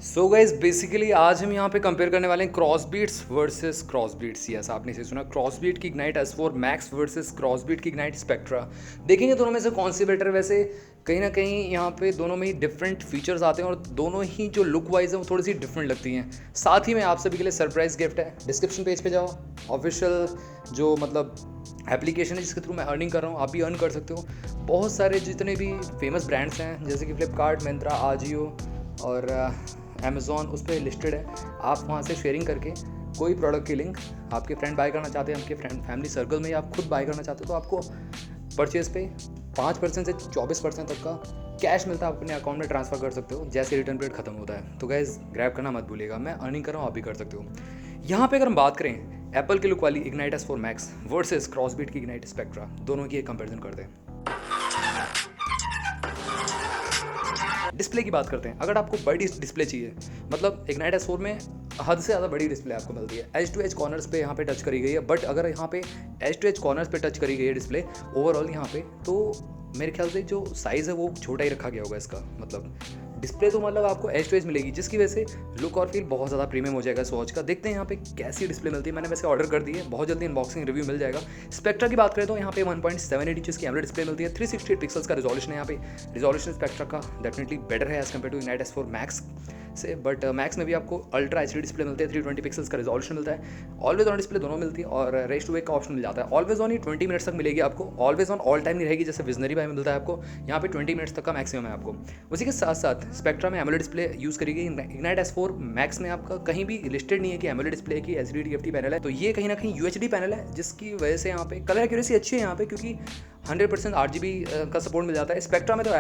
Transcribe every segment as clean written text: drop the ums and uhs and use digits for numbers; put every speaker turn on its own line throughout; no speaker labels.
So guys basically आज हम यहाँ पे कंपेयर करने वाले हैं क्रॉसबीट्स वर्सेस क्रॉसबीट्स। यस, आपने इसे सुना, क्रॉसबीट की इग्नाइट S4 मैक्स वर्सेस क्रॉसबीट की इग्नाइट स्पेक्ट्रा। देखेंगे दोनों में से कौन सी बेटर। वैसे कहीं ना कहीं यहाँ पे दोनों में ही डिफरेंट फीचर्स आते हैं और दोनों ही जो लुक वाइज है वो थोड़ी सी डिफरेंट लगती हैं। साथ ही में आप सभी के लिए सरप्राइज गिफ्ट है। डिस्क्रिप्शन पेज पे जाओ, ऑफिशियल जो मतलब एप्लीकेशन है जिसके थ्रू मैं अर्निंग कर रहा हूँ, आप भी अर्न कर सकते हो। बहुत सारे जितने भी फेमस ब्रांड्स हैं जैसे कि फ्लिपकार्ट, मिंत्रा, आजियो और अमेज़ॉन, उस पर लिस्टेड है। आप वहाँ से शेयरिंग करके कोई प्रोडक्ट की लिंक आपके फ्रेंड बाय करना चाहते हैं, आपके फ्रेंड फैमिली सर्कल में, या आप खुद बाय करना चाहते हो, तो आपको परचेज़ पे 5% से 24% तक का कैश मिलता है, आप अपने अकाउंट में ट्रांसफ़र कर सकते हो जैसे रिटर्न पीरियड खत्म होता है। तो गाइस ग्रैब करना मत भूलिएगा, मैं अर्निंग कर रहा हूँ, आप भी कर सकते हो। यहाँ पे अगर हम बात करें एप्पल की लुक वाली इग्नाइट S4 मैक्स वर्सेस क्रॉसबीट की इग्नाइट स्पेक्ट्रा, दोनों की एक कंपेरिजन करते हैं। डिस्प्ले की बात करते हैं। अगर आपको बड़ी डिस्प्ले चाहिए, मतलब इग्नाइट S4 में हद से ज़्यादा बड़ी डिस्प्ले आपको मिलती है। एज टू एज कॉर्नर्स पे यहाँ पे टच करी गई है, बट अगर यहाँ पे एज टू एज कॉर्नर्स पे टच करी गई है डिस्प्ले ओवरऑल यहाँ पे, तो मेरे ख्याल से जो साइज़ है वो छोटा ही रखा गया होगा इसका। मतलब डिस्प्ले तो मतलब आपको एज टू एज मिलेगी, जिसकी वजह से लुक और फील बहुत ज़्यादा प्रीमियम हो जाएगा इस वॉच का। देखते हैं यहाँ पे कैसी डिस्प्ले मिलती है। मैंने वैसे ऑर्डर कर दी है, बहुत जल्दी अनबॉक्सिंग रिव्यू मिल जाएगा। स्पेक्ट्रा की बात करें तो यहाँ पे 1.78 इंचेस की एमोलेड डिस्प्ले मिलती है। 368 पिक्सल्स का रिजोल्यूशन है यहाँ पे। रिजोल्यूशन स्पेक्ट्रा का डेफिनेटली बेटर है as compared to Ignite S4 Max से, बट मैक्स में भी आपको अल्ट्रा HD डिस्प्ले मिलती है। 320 पिक्सल्स का रिजोल्यूशन मिलता है। ऑलवेज ऑन डिस्प्ले दोनों मिलती है और रेस टू वेक का ऑप्शन मिल जाता है। ऑलवेज ऑन ही 20 मिनट्स तक मिलेगी आपको। ऑलवेज ऑन ऑल टाइम नहीं रहेगी जैसे विजनरी बाय में मिलता है आपको। यहाँ पे 20 मिनट्स तक का मैक्सिमम है आपको। उसी के साथ साथ स्पेक्ट्रा में एमोलेड डिस्प्ले यूज़ करी गई। इग्नाइट S4 मैक्स में आपका कहीं भी लिस्टेड नहीं है कि एमोलेड डिस्प्ले की HD TFT पैनल है, तो ये कहीं ना कहीं UHD पैनल है, जिसकी वजह से यहाँ पे कलर एक्यूरेसी अच्छी है यहाँ पे, क्योंकि 100% RGB का सपोर्ट मिल जाता है। स्पेक्ट्रा में तो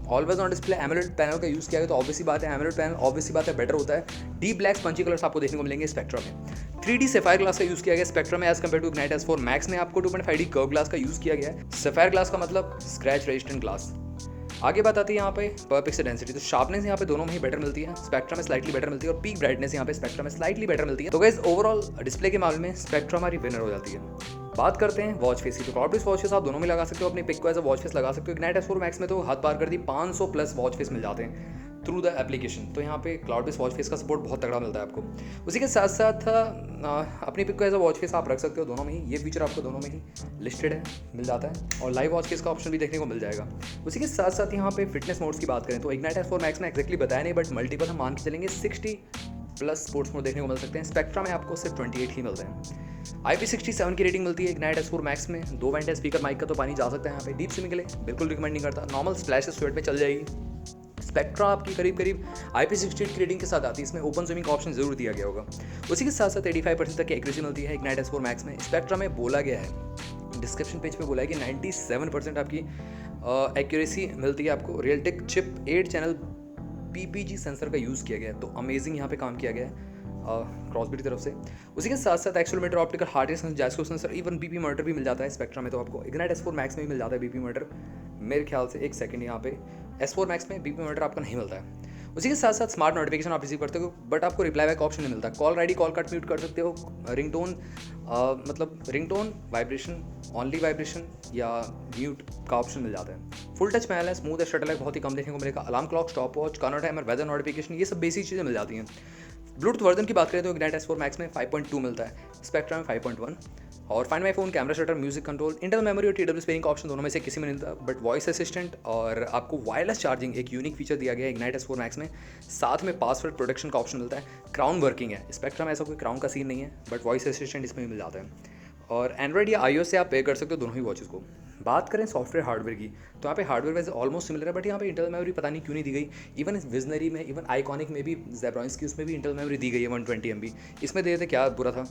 always on display AMOLED panel का यूज़ किया गया, तो ऑब्वियसली बात है एमोलेड पैनल ऑब्वियसली बात है बेटर होता है। डीप ब्लैक पंची कलर्स आपको देखने को मिलेंगे स्पेक्ट्रा में। 3D सफायर ग्लास का यूज़ किया गया स्पेक्ट्रा में as compared to Ignite S4 Max में आपको 2.5D कर्व ग्लास का यूज़ किया गया है। सफायर ग्लास का मतलब स्क्रैच रेजिस्टेंट ग्लास। आगे बात आती है यहाँ पे पर पिक्सल डेंसिटी। तो शार्पनेस यहाँ पे दोनों में ही बेटर मिलती है। स्पेक्ट्रा में स्लाइटली बेटर मिलती है और पीक ब्राइटनेस यहाँ पे स्पेक्ट्रा में स्लाइटली बेटर मिलती है। तो गाइस ओवरऑल डिस्प्ले के मामले में स्पेक्ट्रा हमारी विनर हो जाती है। बात करते हैं वॉच फेस की। तो क्लाउड वॉच फेस आप दोनों में लगा सकते हो, अपनी पिक को एज अ वॉच फेस लगा सकते हो। इग्नाइट S4 मैक्स में तो हद पार कर दी, 500 प्लस वॉच फेस मिल जाते हैं थ्रू द एप्लीकेशन। तो यहाँ पे क्लाउड बेस्ड वॉच फेस का सपोर्ट बहुत तगड़ा मिलता है आपको। उसी के साथ साथ अपनी पिक को एज अ वॉच फेस आप रख सकते हो दोनों में ही। ये फीचर आपको दोनों में ही लिस्टेड है, मिल जाता है, और लाइव वॉच फेस का ऑप्शन भी देखने को मिल जाएगा। उसी के साथ साथ यहाँ पे फिटनेस मोड्स की बात करें तो इग्नाइट S4 मैक्स में एक्जैक्टली बताया नहीं, बट मल्टीपल हम मान के चलेंगे 60 प्लस स्पोर्ट्स मोड देखने को मिल सकते हैं। स्पेक्ट्रा में आपको सिर्फ 28 ही मिलते हैं। IP67 की रेटिंग मिलती है इग्नाइट S4 मैक्स में। 2 वेंट है, स्पीकर माइक का तो पानी जा सकता है यहाँ पे। डीप स्विमिंग के लिए बिल्कुल रिकमेंड नहीं करता, नॉर्मल स्प्लैश स्वेट में चल जाएगी। स्पेक्ट्रा आपकी करीब करीब IP68 की रेटिंग के साथ आती है। इसमें ओपन स्विमिंग का ऑप्शन जरूर दिया गया होगा। उसी के साथ साथ 85% तक की एक्यूरेसी मिलती है इग्नाइट S4 मैक्स में। स्पेक्ट्रा में बोला गया है, डिस्क्रिप्शन पेज पे बोला है कि 97% आपकी एक्यूरेसी मिलती है आपको। Realtek chip 8 channel PPG sensor का यूज़ किया गया है, तो अमेजिंग यहाँ पे काम किया गया है क्रॉसबीट की तरफ से। उसी के साथ साथ accelerometer, optical heart rate sensor, जाइस्को सेंसर, इवन BP मॉनिटर भी मिल जाता है स्पेक्ट्रा में। तो आपको इग्नाइट S4 मैक्स में भी मिल जाता है BP मॉनिटर। मेरे ख्याल से एक सेकंड, यहाँ पे S4 मैक्स में BP मॉनिटर आपको नहीं मिलता है। उसी के साथ साथ स्मार्ट नोटिफिकेशन आप रिसीव करते हो, बट आपको रिप्लाई बैक ऑप्शन नहीं मिलता। Call ID, call cut mute कर सकते हो। रिंगटोन मतलब रिंगटोन वाइब्रेशन, ऑनली वाइब्रेशन या म्यूट का ऑप्शन मिल जाता है। फुल टच पैनल है, स्मूथ है, शटल है, बहुत ही कम देखने को मिलेगा। Alarm clock, stop watch, corner timer, weather notification, ये सब बेसिक चीज़ें मिल जाती हैं। ब्लूटूथ वर्जन की बात करें तो इग्नाइट S4 मैक्स में 5.2 मिलता है, स्पेक्ट्रा में 5.1। और find my phone, camera shutter, music control, internal memory और TW स्पेयरिंग का ऑप्शन दोनों में से किसी में नहीं मिलता, बट वॉइस असिस्टेंट और आपको वायरलेस चार्जिंग एक यूनिक फीचर दिया गया है इग्नाइट S4 मैक्स में। साथ में पासवर्ड प्रोटेक्शन का ऑप्शन मिलता है। क्राउन वर्किंग है, स्पेक्ट्रा में ऐसा कोई क्राउन का सीन नहीं है, बट वॉइस असिस्टेंट इसमें भी मिल जाता है। और एंड्रॉइड या iOS से आप पे कर सकते हो दोनों ही वॉचेस को। बात करें सॉफ्टवेयर हार्डवेयर की, तो यहाँ पे हार्डवेयर वैसे ऑलमोस्ट सिमिलर है, बट यहाँ पे इंटरनल मेमोरी पता नहीं क्यों नहीं दी गई। इवन विजनरी में, इवन आइकॉनिक में भी, ज़ेब्रॉनिक्स की उसमें भी इंटरनल मेमोरी दी गई है 120 MB। इसमें दे देते क्या बुरा था।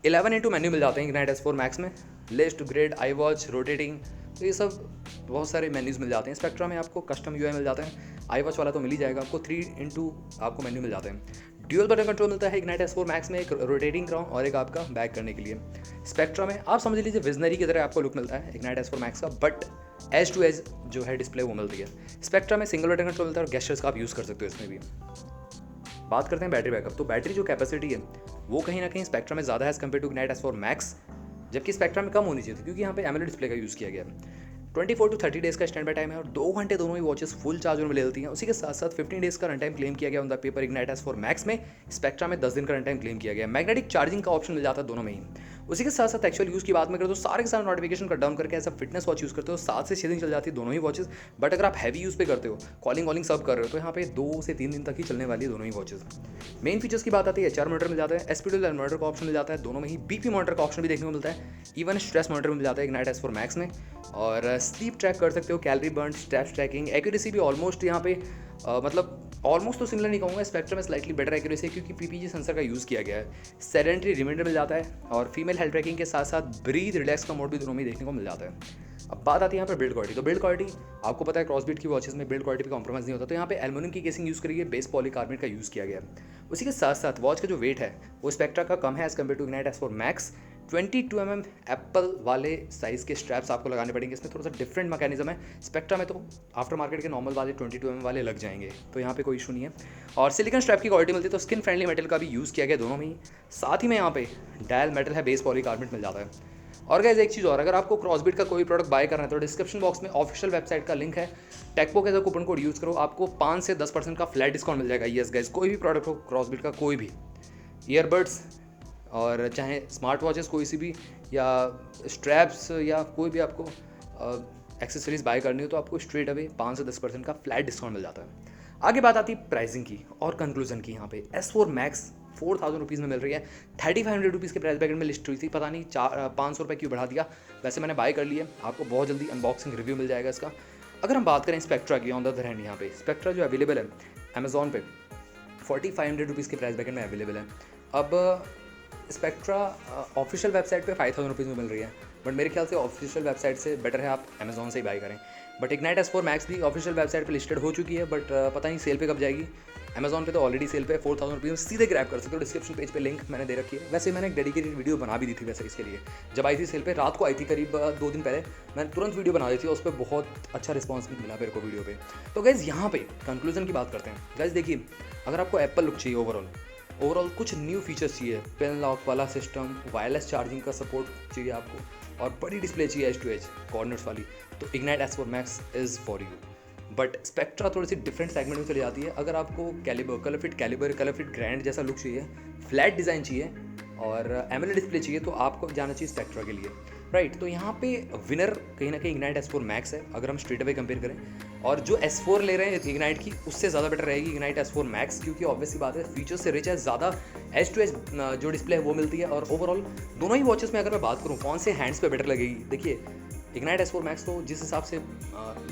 11:2 मेन्यू मिल जाते हैं इग्नाइट S4 मैक्स में। List, grade, I watch, rotating, तो ये सब बहुत सारे मेन्यूज़ मिल जाते हैं। स्पेक्ट्रा में आपको कस्टम UI मिल जाता है। आई वॉच वाला तो मिल ही जाएगा आपको। 3x आपको मेन्यू मिल जाते हैं। ड्यूअल बटन कंट्रोल मिलता है इग्नाइट S4 मैक्स में, एक रोटेटिंग क्राउन और एक आपका बैक करने के लिए। स्पेक्ट्रा में आप समझ लीजिए विजनरी की तरह आपको लुक मिलता है इग्नाइट S4 मैक्स का, बट एज टू एज जो है डिस्प्ले वो मिलती है। स्पेक्ट्रा में सिंगल बटन कंट्रोल मिलता है और गेस्चर्स का आप यूज़ कर सकते हो इसमें भी। बात करते हैं बैटरी बैकअप। तो बैटरी जो कैपेसिटी है वो कहीं ना कहीं स्पेक्ट्रा में ज़्यादा है as compared to Ignite S4 Max, जबकि स्पेक्ट्रा में कम होनी चाहिए थी, क्योंकि यहाँ पे एमोलेड डिस्प्ले का यूज़ किया गया है। 24 to 30 डेज़ का स्टैंड बाय टाइम है और 2 घंटे दोनों ही वॉचेस फुल चार्ज में मिलती हैं। उसी के साथ साथ 15 डेज़ का रन टाइम क्लेम किया गया on the paper ignite S4 Max में। स्पेक्ट्रा में 10 दिन का रन टाइम क्लेम किया गया। मैग्नेटिक चार्जिंग का ऑप्शन मिल जाता है दोनों में ही। उसी के साथ साथ एक्चुअल यूज़ की बात में करें तो सारे के सारे नोटिफिकेशन कट डाउन करके ऐसा फिटनेस वॉच यूज़ करते हो 7 से 6 दिन चल जाती है दोनों ही वॉचेस। बट अगर आप हैवी यूज़ पे करते हो, कॉलिंग वॉलिंग सब कर रहे हो, तो यहाँ पे 2 से 3 दिन तक ही चलने वाली है दोनों ही वॉचेस। मेन फीचर्स की बात आती है, HR मॉनिटर मिल जाता है, एस्पिडल मॉनिटर का ऑप्शन मिल जाता है दोनों में ही, BP मॉनिटर का ऑप्शन भी देखने को मिलता है, इवन स्ट्रेस मॉनिटर मिल जाता है इग्नाइट S4 मैक्स में। और स्लीप ट्रैक कर सकते हो, calorie burn, steps tracking, accuracy भी ऑलमोस्ट यहाँ पे मतलब ऑलमोस्ट तो सिमिलर नहीं कहूँगा, स्पेक्ट्रा में स्लाइटली बेटर एक्यूरेसी है क्योंकि PPG सेंसर का यूज़ किया गया है। सेडेंटरी रिमाइंडर मिल जाता है और फीमेल हेल्थ ट्रैकिंग के साथ साथ ब्रीथ रिलैक्स का मोड भी दोनों में देखने को मिल जाता है। अब बात आती है यहाँ पर बिल्ड क्वालिटी। तो बिल्ड क्वालिटी आपको पता है क्रॉसबीट की वॉचेस में बिल्ड क्वालिटी पे कॉम्प्रोमाइज़ नहीं होता, तो यहाँ पे एल्युमिनियम की केसिंग यूज़ करी है, बेस पॉलीकार्बोनेट का यूज़ किया गया है। उसी के साथ साथ वॉच का जो वेट है वो स्पेक्ट्रा का कम है as compared to Ignite S4 Max. 22 mm Apple वाले साइज़ के स्ट्रैप्स आपको लगाने पड़ेंगे। इसमें थोड़ा सा डिफरेंट मैकेनिज्म है। स्पेक्ट्रा में तो आफ्टर मार्केट के नॉर्मल वाले 22 mm वाले लग जाएंगे, तो यहाँ पे कोई इशू नहीं है। और सिलिकॉन स्ट्रैप की क्वालिटी मिलती है, तो स्किन फ्रेंडली मेटल का भी यूज़ किया गया दोनों में ही। साथ ही में यहाँ पे डायल मेटल है, बेस पॉलीकार्बोनेट मिल जाता है। और गाइस एक चीज़ और, अगर आपको क्रॉसबीट का कोई प्रोडक्ट बाय करना है तो डिस्क्रिप्शन बॉक्स में ऑफिशियल वेबसाइट का लिंक है, टेकपो के कूपन कोड यूज़ करो, आपको 5 से 10% का फ्लैट डिस्काउंट मिल जाएगा। यस गाइस, कोई भी प्रोडक्ट हो क्रॉसबीट का, कोई भी ईयरबड्स और चाहे स्मार्ट वॉचेस कोई सी भी या स्ट्रैप्स या कोई भी आपको एक्सेसरीज बाय करनी हो तो आपको स्ट्रेट अवे 5 से 10% का फ्लैट डिस्काउंट मिल जाता है। आगे बात आती है प्राइसिंग की और कंक्लूजन की। यहाँ पे S4 मैक्स 4000 रुपीज़ में मिल रही है। 3500 रुपीज़ के प्राइस ब्रैकेट में लिस्ट हुई थी, पता नहीं 500 रुपये क्यों बढ़ा दिया। वैसे मैंने बाय कर लिया, आपको बहुत जल्दी अनबॉक्सिंग रिव्यू मिल जाएगा इसका। अगर हम बात करें स्पेक्ट्रा की, ऑन द अदर हैंड यहाँ पे स्पेक्ट्रा जो अवेलेबल है अमेजॉन पे 4500 रुपीज़ के प्राइस ब्रैकेट में अवेलेबल है। अब स्पेक्ट्रा ऑफिशियल वेबसाइट पे 5000 रुपीज़ में मिल रही है, बट मेरे ख्याल से ऑफिशियल वेबसाइट से बेटर है आप अमेजॉन से ही बाय करें। बट इग्नाइट S4 मैक्स भी ऑफिशियल वेबसाइट पे लिस्टेड हो चुकी है, बट पता नहीं सेल पे कब जाएगी। अमेजॉन पे तो ऑलरेडी सेल पे 4000 रुपीज़ में सीधे ग्रैब कर सकते हो। डिस्क्रिप्शन पेज पे लिंक मैंने दे रखी है। वैसे मैंने एक डेडिकेटेड वीडियो बना भी दी थी वैसे इसके लिए, जब आई थी सेल पे, रात को आई थी करीब 2 दिन पहले, मैंने तुरंत वीडियो बना दी थी, उस पर बहुत अच्छा रिस्पॉन्स मिला मेरे को वीडियो पे। तो गाइज़ यहाँ पे कंक्लूजन की बात करते हैं। गाइज़ देखिए, अगर आपको एप्पल लुक चाहिए ओवरऑल कुछ न्यू फीचर्स चाहिए, पेन लॉक वाला सिस्टम, वायरलेस चार्जिंग का सपोर्ट चाहिए आपको और बड़ी डिस्प्ले चाहिए एज टू एज कॉर्नर्स वाली, तो ignite S4 max is for you. But spectra थोड़ी सी डिफरेंट सेगमेंट में चली जाती है। अगर आपको कलर फिट ग्रैंड जैसा लुक चाहिए, फ्लैट डिज़ाइन चाहिए और एमोलेड डिस्प्ले चाहिए, तो आपको जाना चाहिए स्पेक्ट्रा के लिए, राइट। तो यहाँ पे विनर कहीं ना कहीं इग्नाइट S4 मैक्स है अगर हम स्ट्रेट अवे कंपेयर करें। और जो S4 ले रहे हैं इग्नाइट की, उससे ज़्यादा बेटर रहेगी इग्नाइट S4 मैक्स, क्योंकि ऑब्वियस सी बात है फीचर्स से रिच है, ज़्यादा एज टू एज जो डिस्प्ले है वो मिलती है। और ओवरऑल दोनों ही वॉचेस में अगर मैं बात करूँ कौन से हैंड्स पे बेटर लगेगी, देखिए इग्नाइट S4 मैक्स तो जिस हिसाब से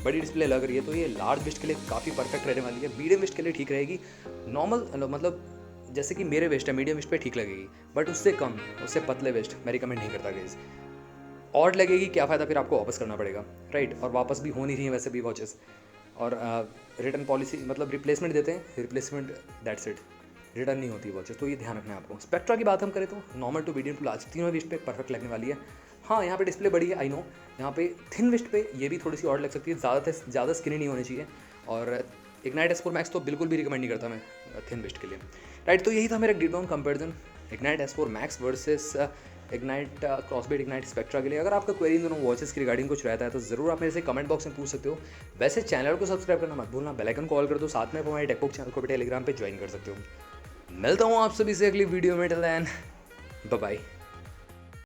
बड़ी डिस्प्ले लग रही है, तो ये लार्ज वेस्ट के लिए काफ़ी परफेक्ट रहने वाली है। मीडियम वेस्ट के लिए ठीक रहेगी, नॉर्मल मतलब जैसे कि मेरे वेस्ट है मीडियम वेस्ट पे ठीक लगेगी, बट उससे कम, उससे पतले वेस्ट मैं रिकमेंड नहीं करता गाइस। ऑड लगेगी क्या फ़ायदा, फिर आपको वापस करना पड़ेगा, राइट। और वापस भी हो नहीं रही है वैसे भी वॉचेस, और रिटर्न पॉलिसी मतलब रिप्लेसमेंट देते हैं, रिप्लेसमेंट दैट्स इट, रिटर्न नहीं होती वॉचेस, तो ये ध्यान रखना है आपको। स्पेक्ट्रा की बात हम करें तो normal to medium to large तीनों वेस्ट पे परफेक्ट लगने वाली है। हाँ, यहाँ पे डिस्प्ले बड़ी है, आई नो, यहाँ पे थिन वेस्ट पे ये भी थोड़ी सी ऑड लग सकती है, ज़्यादा स्किनी नहीं होनी चाहिए। और इग्नाइट S4 मैक्स तो बिल्कुल भी रिकमेंड नहीं करता मैं थिन वेस्ट के लिए, राइट। तो यही था मेरा deep down comparison Ignite S4 Max versus Ignite Crossbeats Ignite Spectra के लिए। अगर आपका क्वेरी इन दोनों वॉचेस की रिगार्डिंग कुछ रहता है तो ज़रूर आप मेरे से कमेंट बॉक्स में पूछ सकते हो। वैसे चैनल को सब्सक्राइब करना मत भूलना, बेल आइकन कॉल कर दो, साथ में आप हमारे टेकबुक चैनल को भी टेलीग्राम पे ज्वाइन कर सकते हो। मिलता हूँ आप सभी से अगली वीडियो में, टिल देन बाय बाय।